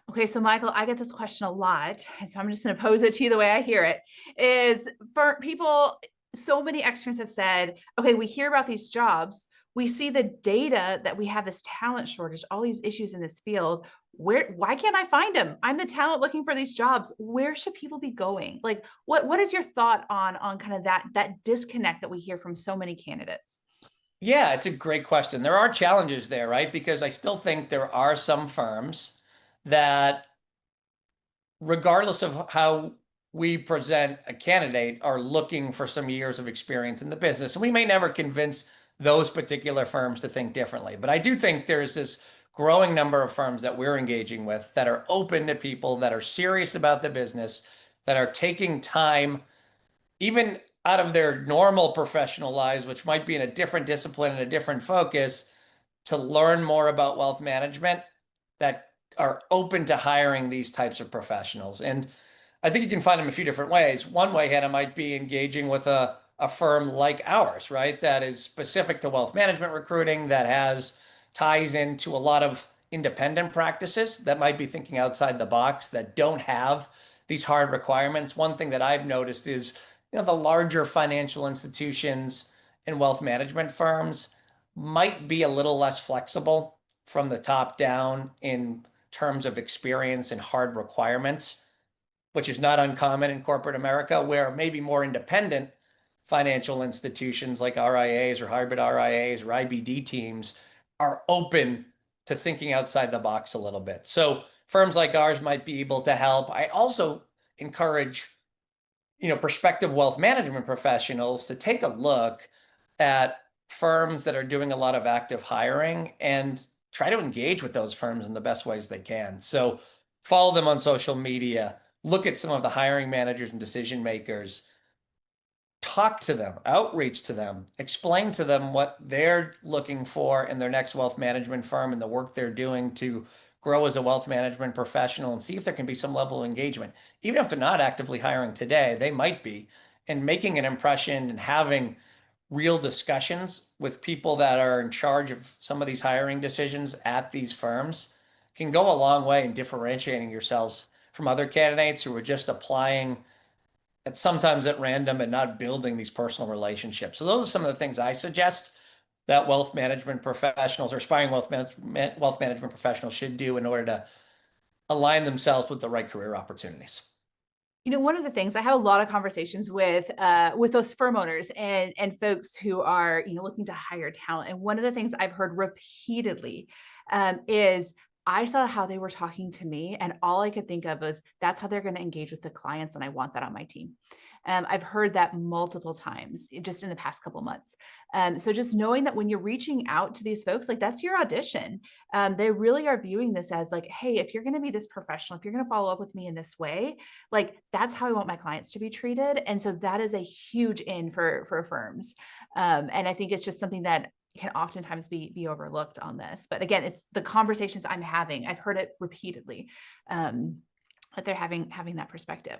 Okay, so Michael, I get this question a lot, and so I'm just going to pose it to you the way I hear it. Is for people, so many externs have said, okay, we hear about these jobs, we see the data that we have this talent shortage, all these issues in this field. Why can't I find them? I'm the talent looking for these jobs. Where should people be going? Like, what is your thought on kind of that disconnect that we hear from so many candidates? Yeah, it's a great question. There are challenges there, right? Because I still think there are some firms that, regardless of how we present a candidate, are looking for some years of experience in the business. And we may never convince those particular firms to think differently. But I do think there's this growing number of firms that we're engaging with that are open to people that are serious about the business, that are taking time even out of their normal professional lives, which might be in a different discipline and a different focus, to learn more about wealth management, that are open to hiring these types of professionals. And I think you can find them a few different ways. One way, Hannah, might be engaging with a firm like ours, right? That is specific to wealth management recruiting, that has ties into a lot of independent practices that might be thinking outside the box, that don't have these hard requirements. One thing that I've noticed is, the larger financial institutions and wealth management firms might be a little less flexible from the top down in terms of experience and hard requirements, which is not uncommon in corporate America, where maybe more independent financial institutions like RIAs or hybrid RIAs or IBD teams are open to thinking outside the box a little bit. So firms like ours might be able to help. I also encourage, prospective wealth management professionals to take a look at firms that are doing a lot of active hiring and try to engage with those firms in the best ways they can. So follow them on social media, look at some of the hiring managers and decision makers, talk to them, outreach to them, explain to them what they're looking for in their next wealth management firm and the work they're doing to grow as a wealth management professional, and see if there can be some level of engagement. Even if they're not actively hiring today, they might be. And making an impression and having real discussions with people that are in charge of some of these hiring decisions at these firms can go a long way in differentiating yourselves from other candidates who are just applying sometimes at random and not building these personal relationships. So those are some of the things I suggest that wealth management professionals or aspiring wealth management professionals should do in order to align themselves with the right career opportunities. One of the things I have a lot of conversations with those firm owners and folks who are, looking to hire talent. And one of the things I've heard repeatedly is I saw how they were talking to me, and all I could think of was that's how they're going to engage with the clients, and I want that on my team. I've heard that multiple times just in the past couple months. So just knowing that when you're reaching out to these folks, like that's your audition. They really are viewing this as like, hey, if you're going to be this professional, if you're going to follow up with me in this way, like that's how I want my clients to be treated. And so that is a huge in for firms. And I think it's just something that can oftentimes be overlooked on this. But again, it's the conversations I'm having. I've heard it repeatedly that they're having that perspective.